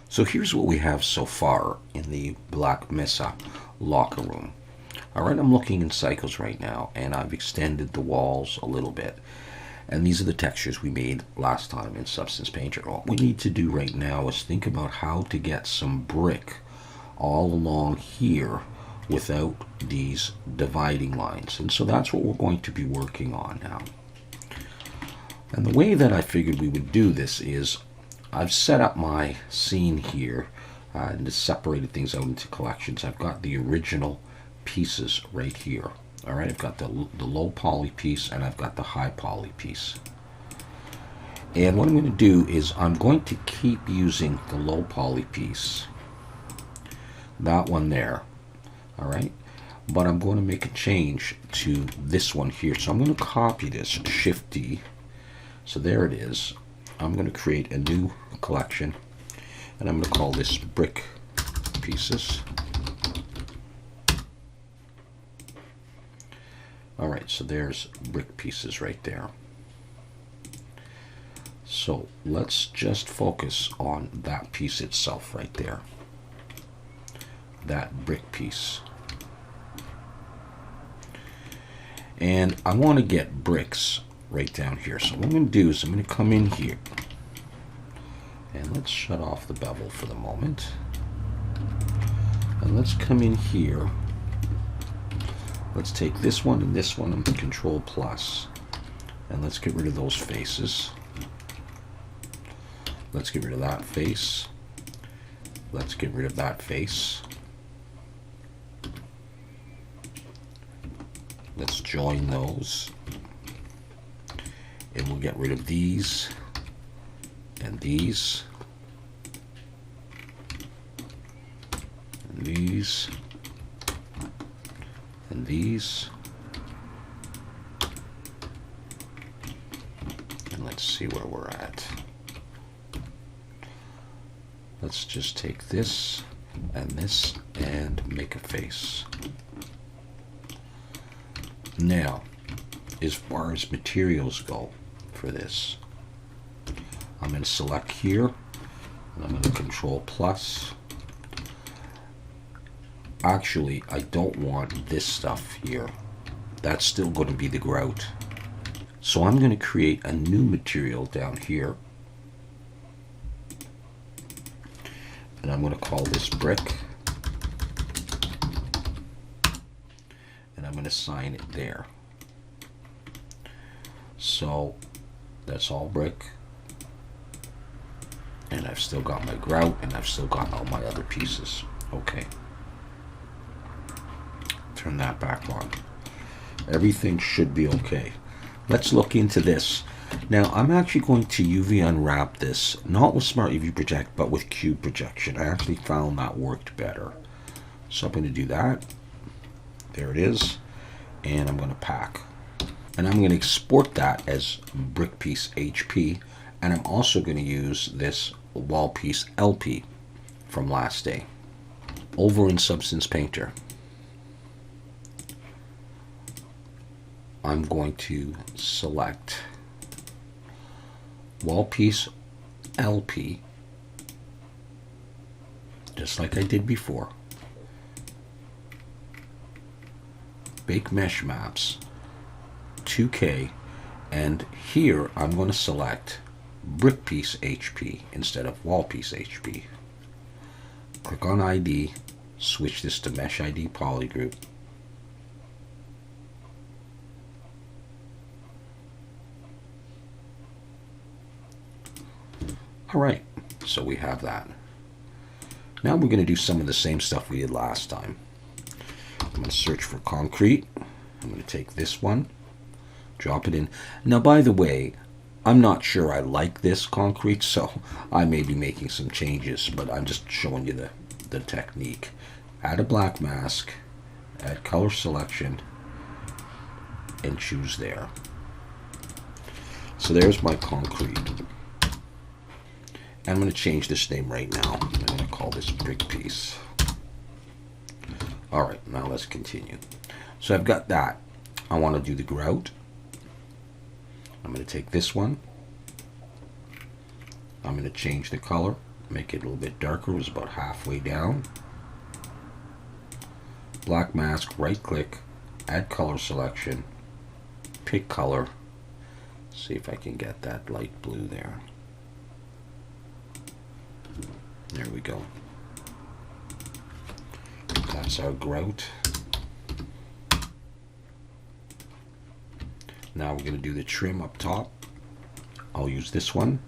So here's what we have so far in the Black Mesa locker room. Alright, I'm looking in cycles right now, and I've extended the walls a little bit. And these are the textures we made last time in Substance Painter. What we need to do right now is think about how to get some brick all along here without these dividing lines. And so that's what we're going to be working on now. And the way that I figured we would do this is I've set up my scene here and just separated things out into collections. I've got the original pieces right here. All right, I've got the low poly piece and I've got the high poly piece. And what I'm going to do is I'm going to keep using the low poly piece, that one there. All right, but I'm going to make a change to this one here. So I'm going to copy this, Shift D. So there it is. I'm going to create a new collection and I'm going to call this brick pieces. All right, so there's brick pieces right there. So let's just focus on that piece itself right there, that brick piece. And I want to get bricks right down here. So what I'm going to do is I'm going to come in here and let's shut off the bevel for the moment. And let's come in here. Let's take this one and Control plus, and let's get rid of those faces. Let's get rid of that face. Let's get rid of that face. Let's join those. And we'll get rid of these and these and these and these. And let's see where we're at. Let's just take this and make a face. Now, as far as materials go for this, I'm going to select here and I'm going to Control plus. Actually, I don't want this stuff here. That's still going to be the grout. So I'm going to create a new material down here. And I'm going to call this brick. And I'm going to assign it there. So that's all brick. And I've still got my grout and I've still got all my other pieces. Okay. Turn that back on. Everything should be okay. Let's look into this. Now I'm actually going to UV unwrap this, not with Smart UV Project, but with Cube Projection. I actually found that worked better. So I'm going to do that. There it is. And I'm going to pack. And I'm going to export that as brick piece HP. And I'm also going to use this wall piece LP from last day. Over in Substance Painter, I'm going to select wall piece LP, just like I did before. Bake Mesh Maps, 2K, and here I'm going to select brick piece HP instead of wall piece HP. Click on ID, switch this to Mesh ID Polygroup. Alright, so we have that. Now we're going to do some of the same stuff we did last time. I'm going to search for concrete. I'm going to take this one, drop it in. Now, by the way, I'm not sure I like this concrete, so I may be making some changes, but I'm just showing you the technique. Add a black mask, add color selection, and choose there. So there's my concrete. I'm going to change this name right now. I'm going to call this brick piece. Alright, now let's continue. So I've got that. I want to do the grout. I'm going to take this one. I'm going to change the color make it a little bit darker. It was about halfway down. Black mask, right click, add color selection, pick color. See if I can get that light blue there. There we go. That's our grout. Now we're going to do the trim up top. I'll use this one.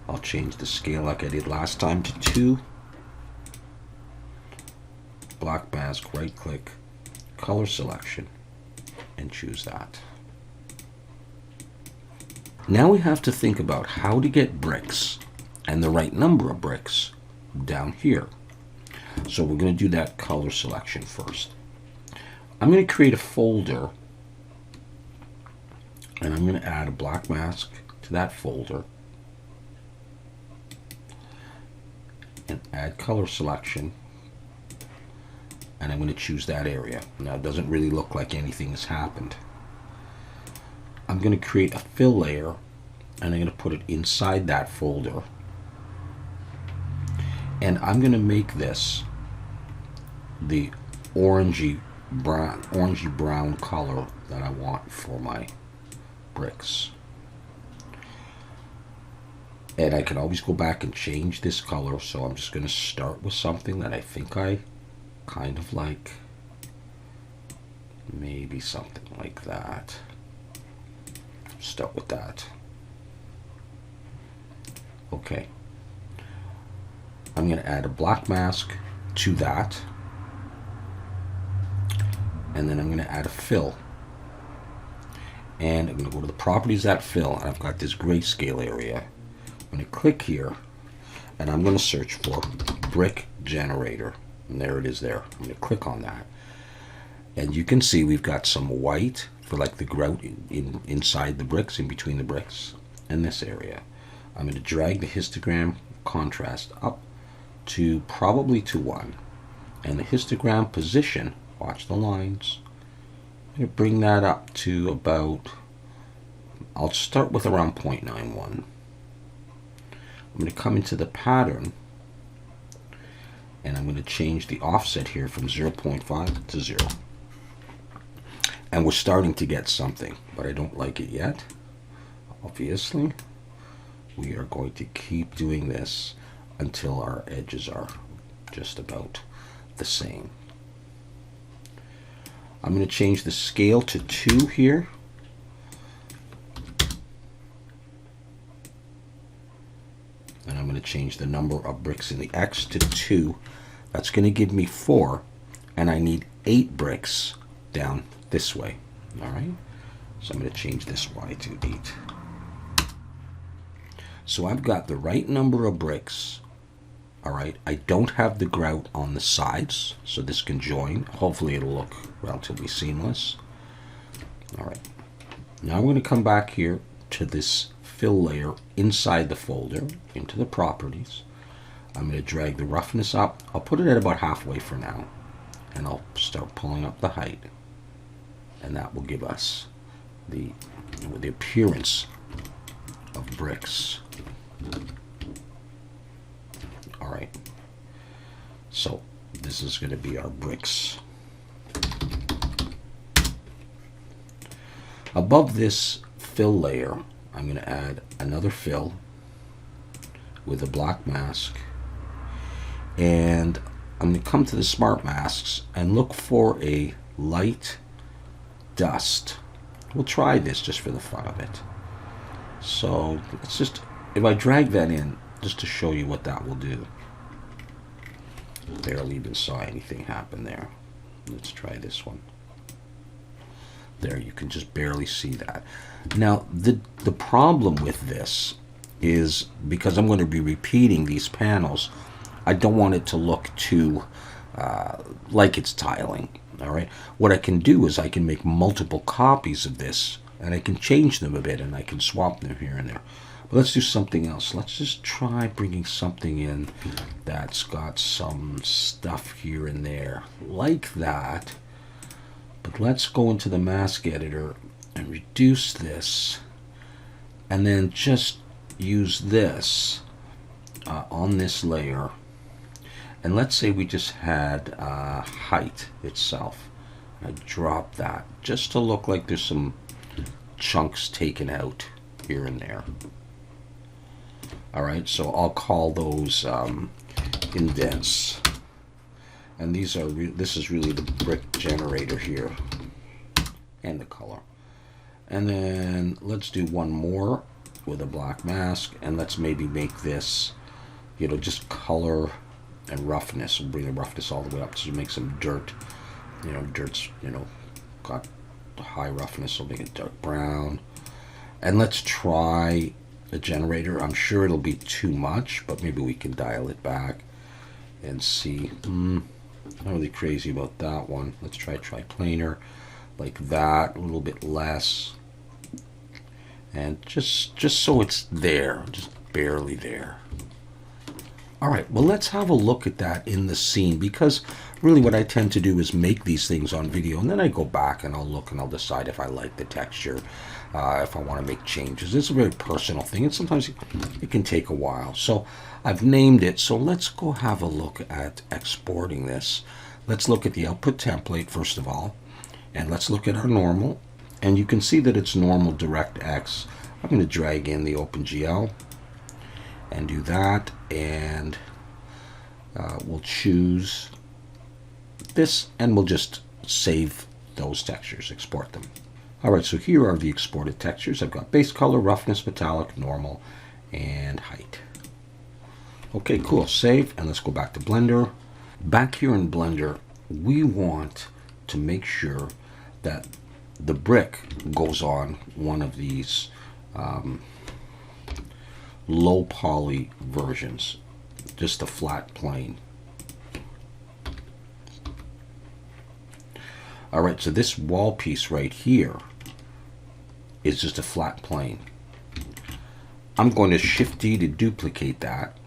I'll change the scale like I did last time to 2. Black mask, right click, color selection, and choose that. Now we have to think about how to get bricks and the right number of bricks down here. So we're going to do that color selection first. I'm going to create a folder, and I'm going to add a black mask to that folder and add color selection, and I'm going to choose that area. Now it doesn't really look like anything has happened. I'm going to create a fill layer, and I'm going to put it inside that folder, and I'm going to make this the orangey brown color that I want for my bricks. And I can always go back and change this color, so I'm just going to start with something that I think I kind of like. Maybe something like that. Start with that. Okay. I'm going to add a black mask to that. And then I'm going to add a fill. And I'm going to go to the properties of that fill, and I've got this grayscale area. I'm going to click here, and I'm going to search for brick generator. And there it is there. I'm going to click on that. And you can see we've got some white for like the grout inside the bricks, in between the bricks, and this area. I'm going to drag the histogram contrast up to probably to 1. And the histogram position, watch the lines, I'm going to bring that up to about, I'll start with around 0.91. I'm going to come into the pattern, and I'm going to change the offset here from 0.5 to 0. And we're starting to get something, but I don't like it yet. Obviously, we are going to keep doing this until our edges are just about the same. I'm going to change the scale to 2 here. And I'm going to change the number of bricks in the X to 2. That's going to give me 4. And I need 8 bricks down this way. All right. So I'm going to change this Y to 8. So I've got the right number of bricks. All right. I don't have the grout on the sides, so this can join. Hopefully it'll look relatively seamless. All right. Now we're going to come back here to this fill layer inside the folder, into the properties. I'm going to drag the roughness up. I'll put it at about halfway for now, and I'll start pulling up the height, and that will give us the appearance of bricks. All right, so this is going to be our bricks. Above this fill layer, I'm going to add another fill with a black mask, and I'm going to come to the smart masks and look for a light dust. We'll try this just for the fun of it. So let's just, if I drag that in just to show you what that will do. Barely even saw anything happen there. Let's try this one. There, you can just barely see that. Now, the problem with this is, because I'm going to be repeating these panels, I don't want it to look too like it's tiling. All right. What I can do is I can make multiple copies of this, and I can change them a bit, and I can swap them here and there. But let's do something else. Let's just try bringing something in that's got some stuff here and there like that. But let's go into the mask editor and reduce this, and then just use this on this layer, and let's say we just had height itself. I drop that just to look like there's some chunks taken out here and there. All right, so I'll call those indents, and these are this is really the brick generator here, and the color. And then let's do one more with a black mask, and let's maybe make this, you know, just color and roughness. We'll bring the roughness all the way up to make some dirt. You know, dirt's, you know, got high roughness, so make it dark brown. And let's try a generator. I'm sure it'll be too much, but maybe we can dial it back and see. Not really crazy about that one. Let's try planar, like that, a little bit less. And just so it's there, just barely there. All right, well, let's have a look at that in the scene, because really what I tend to do is make these things on video, and then I go back and I'll look and I'll decide if I like the texture, if I want to make changes. It's a very personal thing, and sometimes it can take a while. So I've named it, so let's go have a look at exporting this. Let's look at the output template first of all, and let's look at our normal, and you can see that it's normal DirectX. I'm going to drag in the OpenGL and do that, and we'll choose this, and we'll just save those textures, export them. Alright, so here are the exported textures. I've got base color, roughness, metallic, normal, and height. Okay, cool, save, and let's go back to Blender. Back here in Blender, we want to make sure that the brick goes on one of these low poly versions, just a flat plane. All right, so this wall piece right here is just a flat plane. I'm going to Shift D to duplicate that,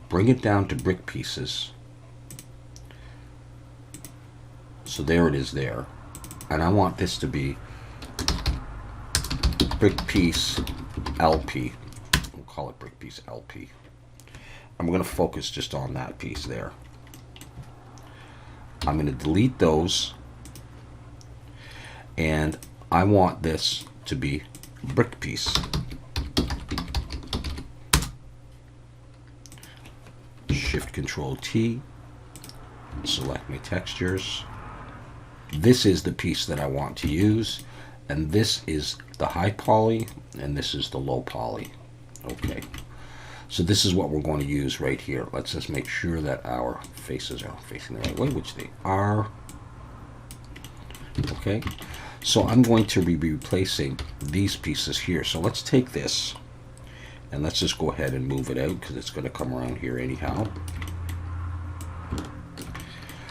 bring it down to brick pieces. So there it is there. And I want this to be brick piece LP. We'll call it brick piece LP. I'm going to focus just on that piece there. I'm going to delete those, and I want this to be brick piece. Shift Control T, select my textures. This is the piece that I want to use, and this is the high poly, and this is the low poly. Okay, so this is what we're going to use right here. Let's just make sure that our faces are facing the right way, which they are. Okay, so I'm going to be replacing these pieces here. So let's take this, and let's just go ahead and move it out, because it's going to come around here anyhow.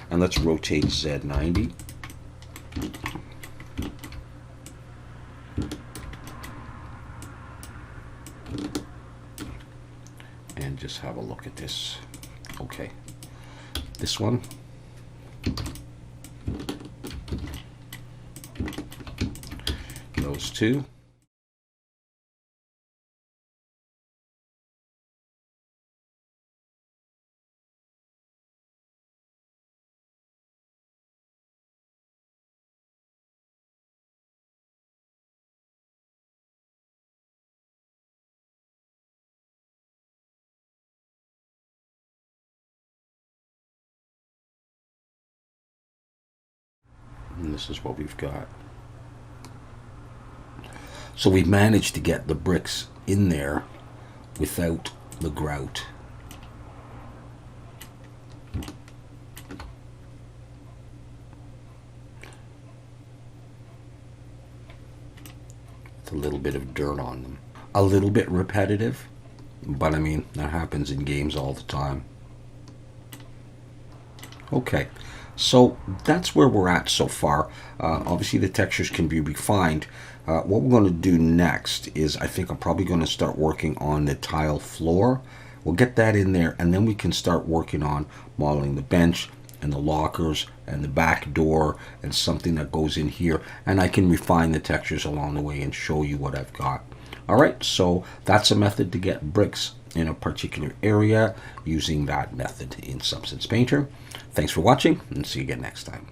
And let's rotate Z90. And just have a look at this. Okay, this one. Those two. And this is what we've got. So we've managed to get the bricks in there without the grout. With a little bit of dirt on them. A little bit repetitive, but I mean, that happens in games all the time. Okay, so that's where we're at so far. Obviously the textures can be refined. What we're going to do next is, I think I'm probably going to start working on the tile floor. We'll get that in there, and then we can start working on modeling the bench and the lockers and the back door and something that goes in here, and I can refine the textures along the way and show you what I've got. All right, so that's a method to get bricks in a particular area using that method in Substance Painter. Thanks for watching, and see you again next time.